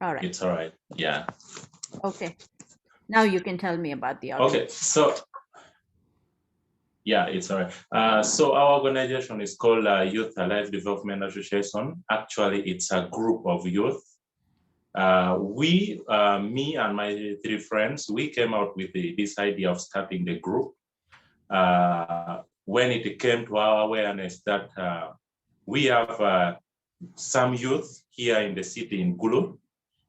All right. It's all right. Yeah. Okay. Now you can tell me about the Okay. organization. So yeah, it's all right. So our organization is called Youth Alive Development Association. Actually, it's a group of youth. Me and my three friends, we came out with this idea of starting the group when it came to our awareness that we have some youth here in the city in Gulu.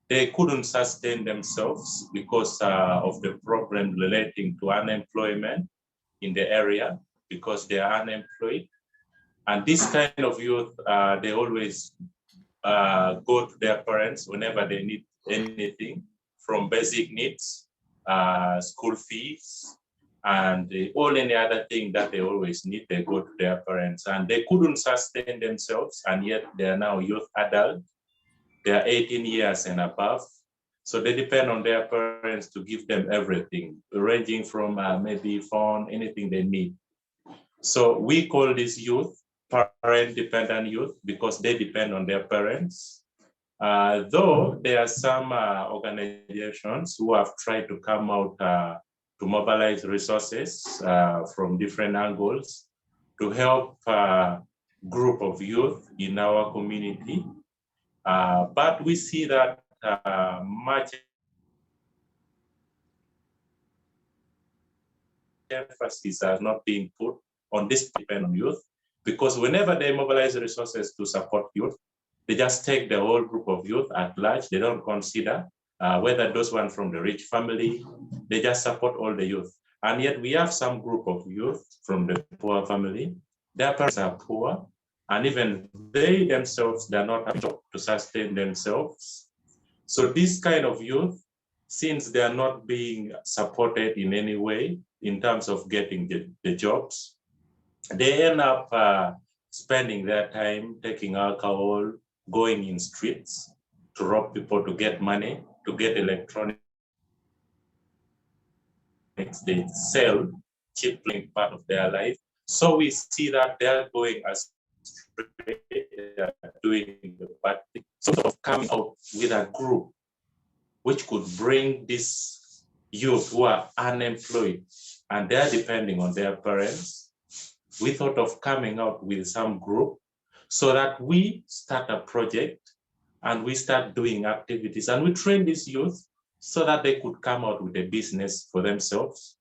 They couldn't sustain themselves because of the problem relating to unemployment in the area because they are unemployed. And this kind of youth, they always go to their parents whenever they need anything from basic needs, school fees, and all any other thing that they always need, they go to their parents. And they couldn't sustain themselves, and yet they are now youth adults. They are 18 years and above. So they depend on their parents to give them everything, ranging from maybe phone, anything they need. So we call this youth parent-dependent youth because they depend on their parents. Though there are some organizations who have tried to come out to mobilize resources from different angles to help a group of youth in our community. But we see that much emphasis is not being put on this depend on youth, because whenever they mobilize resources to support youth, they just take the whole group of youth at large. They don't consider whether those one from the rich family, they just support all the youth. And yet we have some group of youth from the poor family. Their parents are poor, and even they themselves, they're not able to sustain themselves. So this kind of youth, since they are not being supported in any way in terms of getting the jobs, they end up spending their time taking alcohol, going in streets to rob people to get money, to get electronics. They sell cheaply part of their life. So we see that they're going astray, doing the bad thing. So of coming out with a group which could bring these youth who are unemployed and they're depending on their parents, we thought of coming out with some group so that we start a project and we start doing activities and we train these youth so that they could come out with a business for themselves.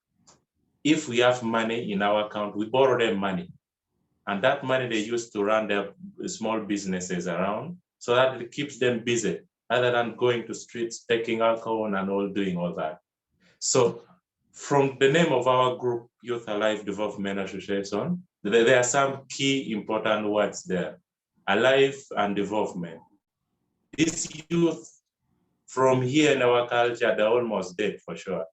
If we have money in our account, we borrow them money. And that money they use to run their small businesses around so that it keeps them busy rather than going to streets, taking alcohol and all doing all that. So from the name of our group, Youth Alive Development Association, there are some key important words there. Alive and development. These youth from here in our culture, they're almost dead for sure.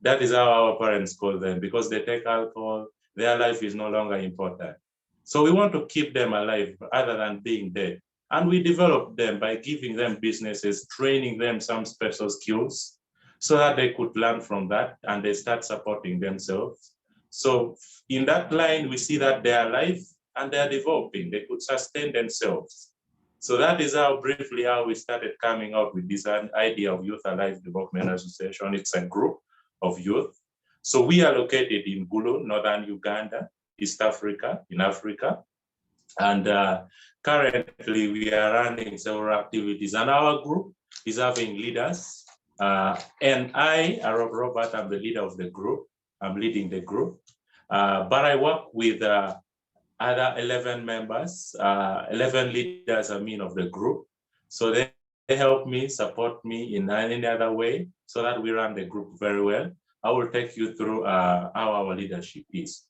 That is how our parents call them because they take alcohol, their life is no longer important. So we want to keep them alive other than being dead. And we develop them by giving them businesses, training them some special skills so that they could learn from that and they start supporting themselves. So in that line, we see that they are alive and they are developing, they could sustain themselves. So that is how briefly how we started coming up with this idea of Youth Alive Development Association. It's a group of youth. So we are located in Gulu, northern Uganda, East Africa, in Africa. And currently we are running several activities and our group is having leaders. And I, Arop Robert, I'm the leader of the group. I'm leading the group. But I work with other 11 members, 11 leaders, of the group. So they help me, support me in any other way so that we run the group very well. I will take you through how our leadership is.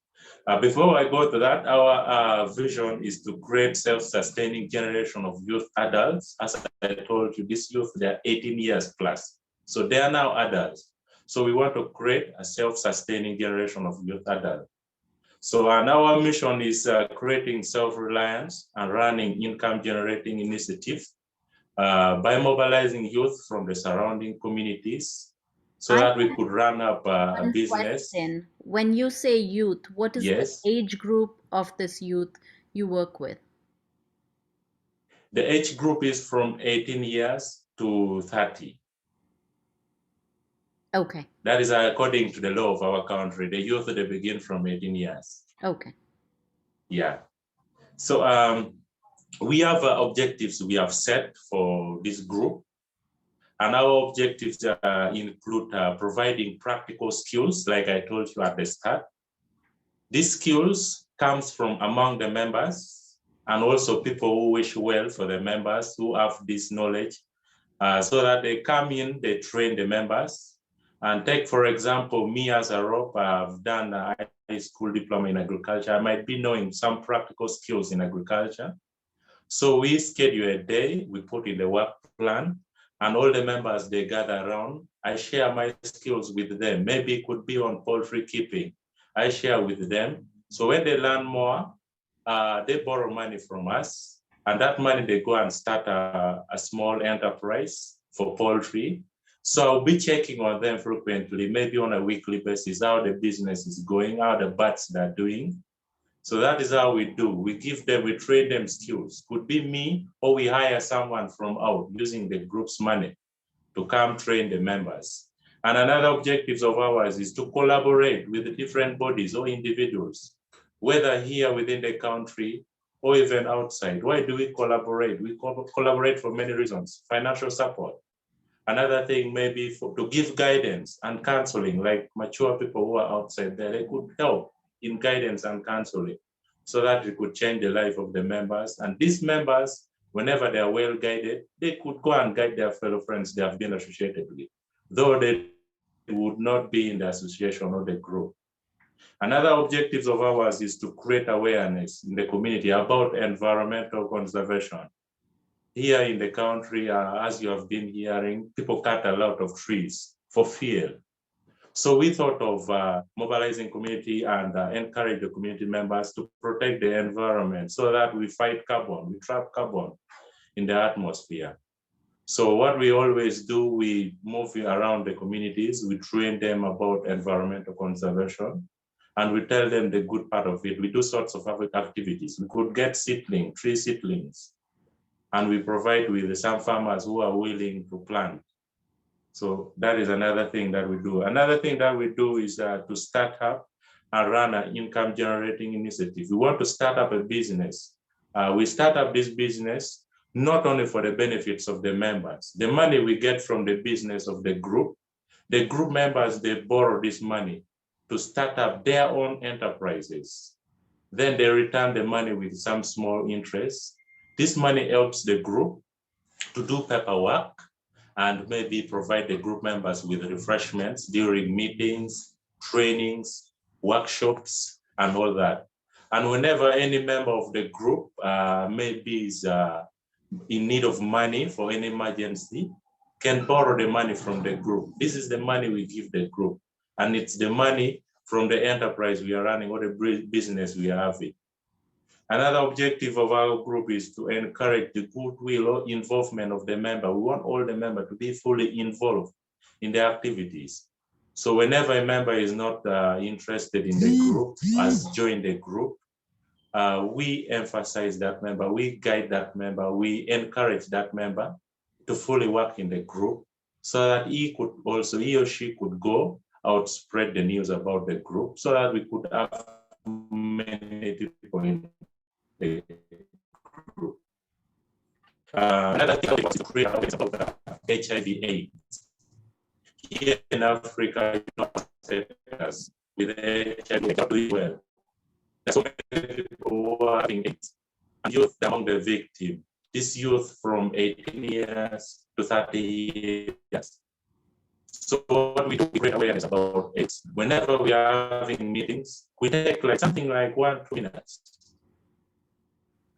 Before I go to that, our vision is to create self-sustaining generation of youth adults. As I told you, these youth, they're 18 years plus. So they are now adults. So we want to create a self-sustaining generation of youth adults. So our mission is creating self-reliance and running income-generating initiative by mobilizing youth from the surrounding communities so I that we could run up a have one business. question. When you say youth, what is the Yes, age group of this youth you work with? the age group is from 18 years to 30. Okay. That is according to the law of our country. The youth, they begin from 18 years. Okay. Yeah. So we have objectives we have set for this group. And our objectives include providing practical skills, like I told you at the start. These skills comes from among the members and also people who wish well for the members who have this knowledge, so that they come in, they train the members. And take, for example, me as Arop, I've done a high school diploma in agriculture. I might be knowing some practical skills in agriculture. So we schedule a day, we put in the work plan, and all the members, they gather around. I share my skills with them. Maybe it could be on poultry keeping. I share with them. So when they learn more, they borrow money from us, and that money they go and start a small enterprise for poultry. So I'll be checking on them frequently, maybe on a weekly basis, how the business is going, how the birds they're doing. So that is how we do. We give them, we train them skills. Could be me, or we hire someone from out using the group's money to come train the members. And another objective of ours is to collaborate with the different bodies or individuals, whether here within the country or even outside. Why do we collaborate? We collaborate for many reasons. Financial support. Another thing may be to give guidance and counseling, like mature people who are outside there, they could help in guidance and counseling so that it could change the life of the members. And these members, whenever they are well guided, they could go and guide their fellow friends they have been associated with, though they would not be in the association or the group. Another objective of ours is to create awareness in the community about environmental conservation. Here in the country, as you have been hearing, people cut a lot of trees for fuel. So we thought of mobilizing community and encourage the community members to protect the environment so that we fight carbon, we trap carbon in the atmosphere. So what we always do, we move around the communities, we train them about environmental conservation, and we tell them the good part of it. We do sorts of activities. We could get tree seedlings, and we provide with some farmers who are willing to plant. So that is another thing that we do. Another thing that we do is to start up and run an income generating initiative. We want to start up a business. We start up this business not only for the benefits of the members. The money we get from the business of the group members, they borrow this money to start up their own enterprises. Then they return the money with some small interest. This money helps the group to do paperwork and maybe provide the group members with refreshments during meetings, trainings, workshops, and all that. And whenever any member of the group maybe is in need of money for any emergency, can borrow the money from the group. This is the money we give the group. And it's the money from the enterprise we are running or the business we are having. Another objective of our group is to encourage the goodwill or involvement of the member. We want all the members to be fully involved in the activities. So whenever a member is not interested in the group, has joined the group, we emphasize that member, we guide that member, we encourage that member to fully work in the group so that he or she could go out, spread the news about the group so that we could have many people in the group. Another thing was to create awareness about HIV/AIDS. Here in Africa, with HIV, are doing well. There's so many people who are having AIDS, and youth among the victims. This youth from 18 years to 30 years. So what we do, we create awareness about AIDS. Whenever we are having meetings, we take something like 1-2 minutes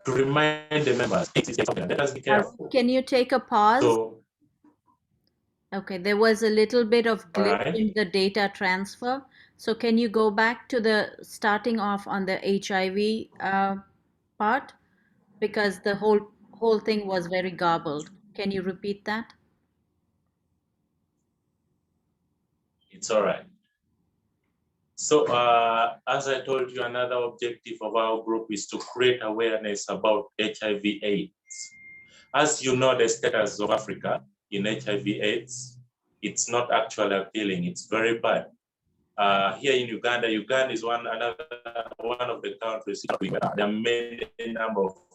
to remind the members, let us be careful. Can you take a pause? So, okay, there was a little bit of glitch right. in the data transfer. So can you go back to the starting off on the HIV part? Because the whole thing was very garbled. Can you repeat that? It's all right. So as I told you, another objective of our group is to create awareness about HIV/AIDS. As you know, the status of Africa, in HIV/AIDS. It's not actually appealing. It's very bad. Here in Uganda, Uganda is one of the countries where there are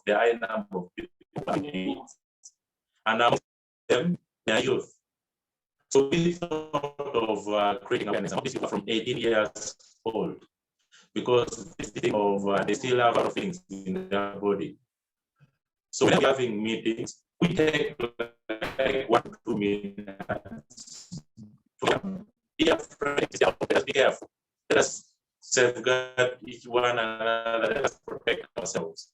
the high number of people with AIDS, and among them, they are youth. So we thought of creating awareness among these people from 18 years old, because they still have a lot of things in their body. So when we're having meetings, we take like 1 to 2 minutes. Be afraid, be careful. Let us safeguard each one another. Let us protect ourselves.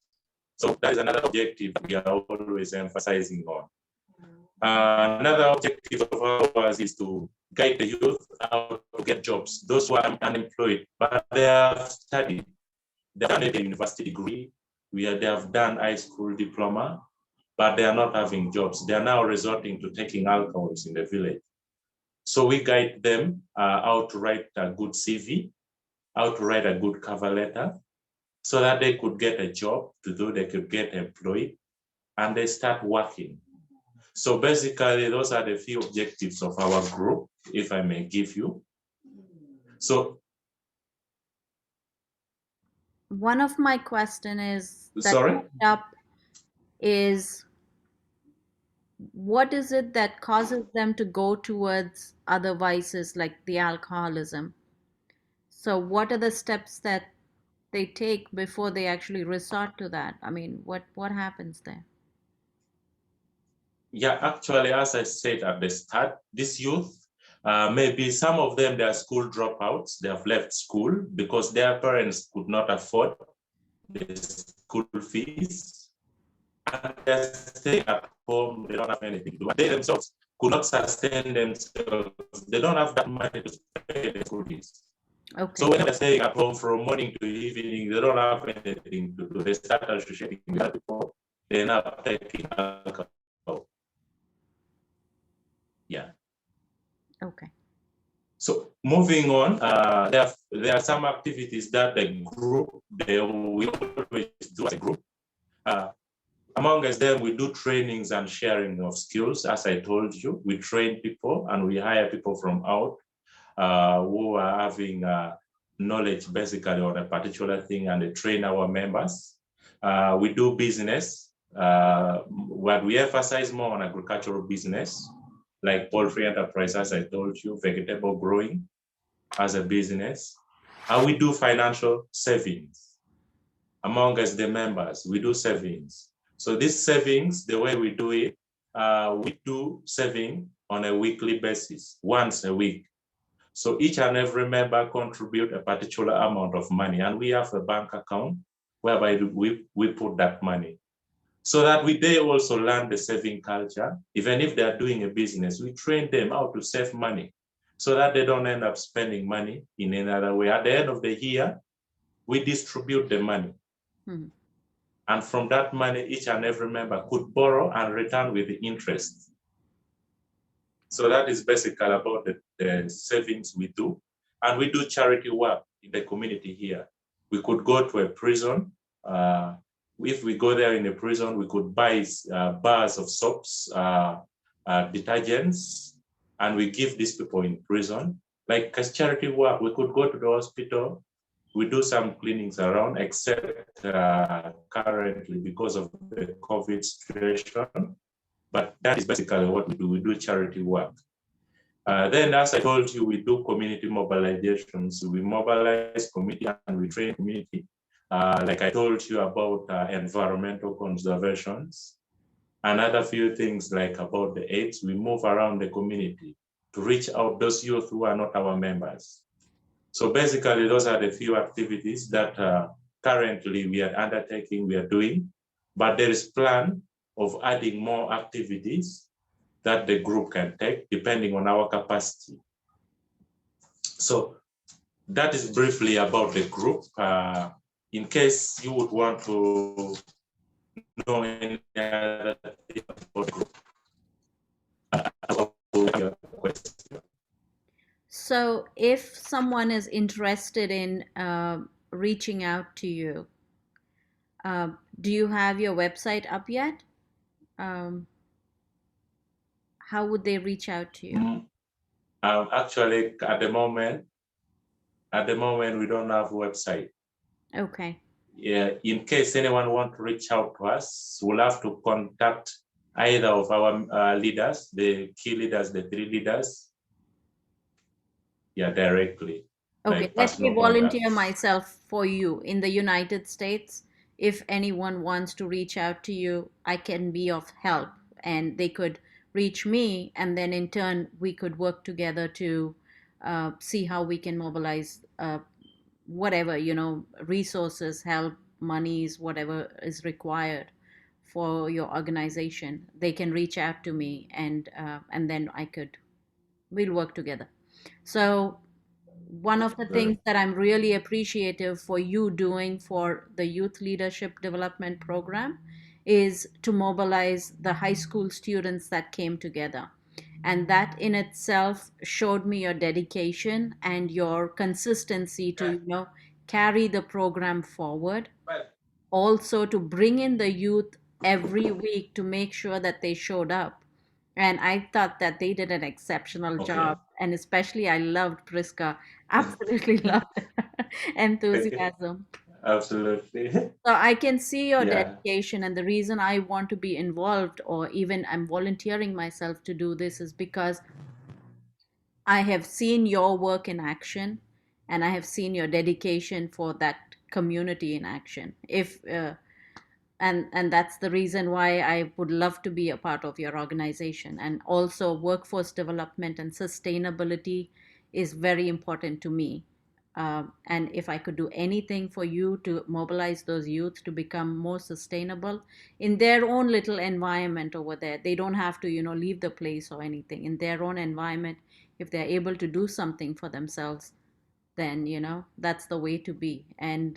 So that is another objective we are always emphasizing on. Another objective of ours is to guide the youth out to get jobs. Those who are unemployed, but they have studied, they have done a university degree, they have done high school diploma, but they are not having jobs. They are now resorting to taking alcohols in the village. So we guide them how to write a good CV, how to write a good cover letter, so that they could get a job to do, they could get employed, and they start working. So basically, those are the few objectives of our group, if I may give you. So one of my question is that sorry? popped up is what is it that causes them to go towards other vices like the alcoholism? So what are the steps that they take before they actually resort to that? I mean, what happens there? Yeah, actually, as I said at the start, this youth, maybe some of them, they are school dropouts. They have left school because their parents could not afford the school fees. And they're staying at home, they don't have anything to do. They themselves could not sustain themselves. They don't have that money to pay the school fees. Okay. So when they're staying at home from morning to evening, they don't have anything to do. They start associating with other people. They end up taking alcohol. Yeah. Okay. So moving on, there are some activities that the group we always do as a group. Among us, then we do trainings and sharing of skills. As I told you, we train people and we hire people from out who are having knowledge basically on a particular thing, and they train our members. We do business. What we emphasize more on agricultural business, like poultry enterprise, as I told you, vegetable growing as a business. And we do financial savings. Among us, the members, we do savings. So these savings, the way we do it, we do saving on a weekly basis, once a week. So each and every member contribute a particular amount of money, and we have a bank account whereby we put that money. So that they also learn the saving culture. Even if they're doing a business, we train them how to save money so that they don't end up spending money in another way. At the end of the year, we distribute the money. Hmm. And from that money, each and every member could borrow and return with the interest. So that is basically about the savings we do. And we do charity work in the community here. We could go to a prison. If we go there in a prison, we could buy bars of soaps, detergents, and we give these people in prison. Like as charity work, we could go to the hospital. We do some cleanings around, except currently because of the COVID situation. But that is basically what we do. We do charity work. Then, as I told you, we do community mobilizations. We mobilize community and we train community. Like I told you about environmental conservations. Another few things like about the AIDS, we move around the community to reach out those youth who are not our members. So basically, those are the few activities that currently we are undertaking, we are doing, but there is plan of adding more activities that the group can take depending on our capacity. So that is briefly about the group. In case you would want to know any other thing about the group, your question. So if someone is interested in reaching out to you, do you have your website up yet? Um, How would they reach out to you? Actually, at the moment, we don't have a website. Okay. Yeah, in case anyone want to reach out to us, we'll have to contact either of our leaders, the key leaders, the 3 leaders, yeah, directly, Okay, like let me personal volunteer contacts. myself for you in the United States. If anyone wants to reach out to you, I can be of help and they could reach me, and then in turn, we could work together to see how we can mobilize whatever, resources, help, monies, whatever is required for your organization. They can reach out to me, and then we'll work together. So one of the things Good. that I'm really appreciative for you doing for the Youth Leadership Development Program is to mobilize the high school students that came together. And that in itself showed me your dedication and your consistency to, carry the program forward, also to bring in the youth every week to make sure that they showed up. And I thought that they did an exceptional job. Okay. And especially, I loved Priska, absolutely loved her enthusiasm. Absolutely. So I can see your Yeah. dedication. And the reason I want to be involved, or even I'm volunteering myself to do this, is because I have seen your work in action, and I have seen your dedication for that community in action. If and that's the reason why I would love to be a part of your organization. And also, workforce development and sustainability is very important to me. And if I could do anything for you to mobilize those youth to become more sustainable in their own little environment over there, they don't have to, leave the place or anything. In their own environment, if they're able to do something for themselves, then, that's the way to be. And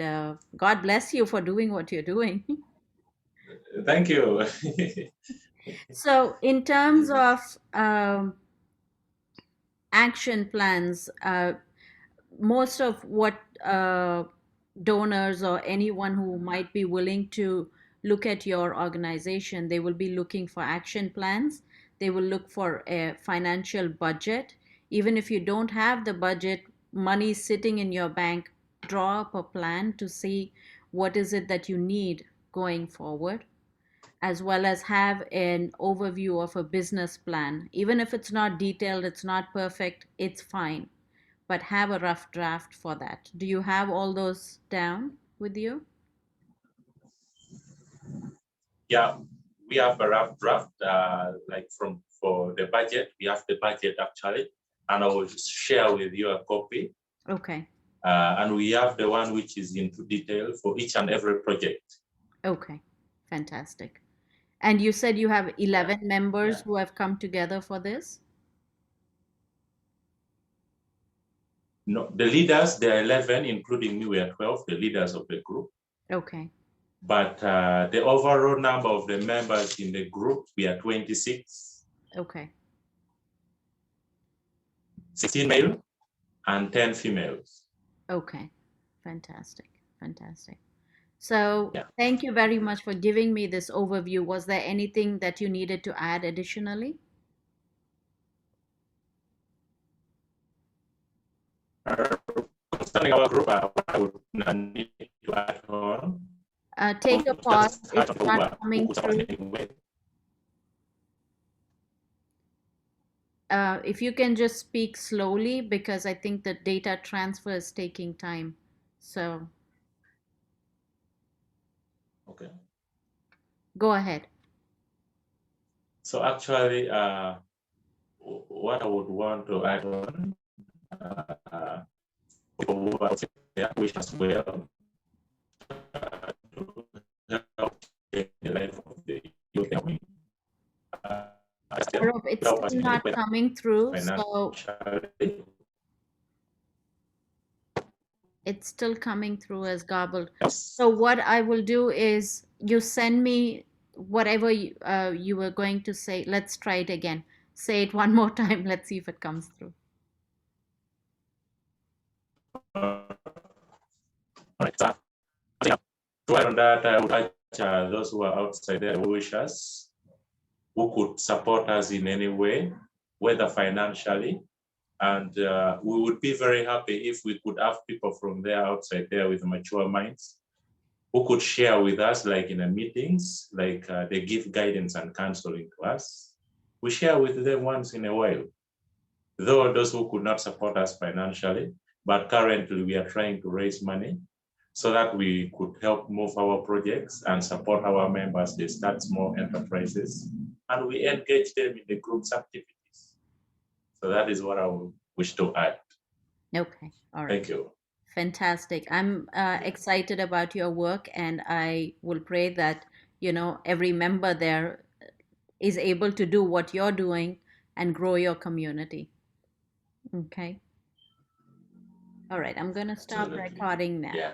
God bless you for doing what you're doing. Thank you. So, in terms of action plans, most of what donors or anyone who might be willing to look at your organization, they will be looking for action plans. They will look for a financial budget. Even if you don't have the budget, money sitting in your bank, draw up a plan to see what is it that you need going forward, as well as have an overview of a business plan. Even if it's not detailed, it's not perfect, it's fine. But have a rough draft for that. Do you have all those down with you? Yeah, we have a rough draft, like for the budget. We have the budget actually, and I will share with you a copy. Okay. And we have the one which is into detail for each and every project. Okay. Fantastic. And you said you have Yeah, 11 members yeah. who have come together for this? No, the leaders, there are 11, including me, we are 12, the leaders of the group. Okay. But the overall number of the members in the group, we are 26. Okay. 16 male and 10 females. Okay. Fantastic. Fantastic. So, Yeah. thank you very much for giving me this overview. Was there anything that you needed to add additionally? Concerning our group, I would not need to add on. Take a pause. Just It's add not on coming through. If you can just speak slowly, because I think the data transfer is taking time. So Okay. go ahead. So actually, what I would want to add on, people who are there, wish as well to help change the life of the youth. Uh, Arop, it's help still us not coming through. So financially. it's still coming through as garbled. Yes. So what I will do is you send me whatever you were going to say. Let's try it again. Say it one more time. Let's see if it comes through. All right. So, to add on that, I would like those who are outside there who wish us who could support us in any way, whether financially. And we would be very happy if we could have people from there outside there with mature minds who could share with us, like in the meetings, like they give guidance and counseling to us. We share with them once in a while, though those who could not support us financially, but currently we are trying to raise money so that we could help move our projects and support our members. They start small enterprises and we engage them in the group's activities. So that is what I would wish to add. Okay, all right. Thank you. Fantastic. I'm excited about your work, and I will pray that, every member there is able to do what you're doing and grow your community. Okay. All right. I'm going to stop Absolutely. recording now. Yeah.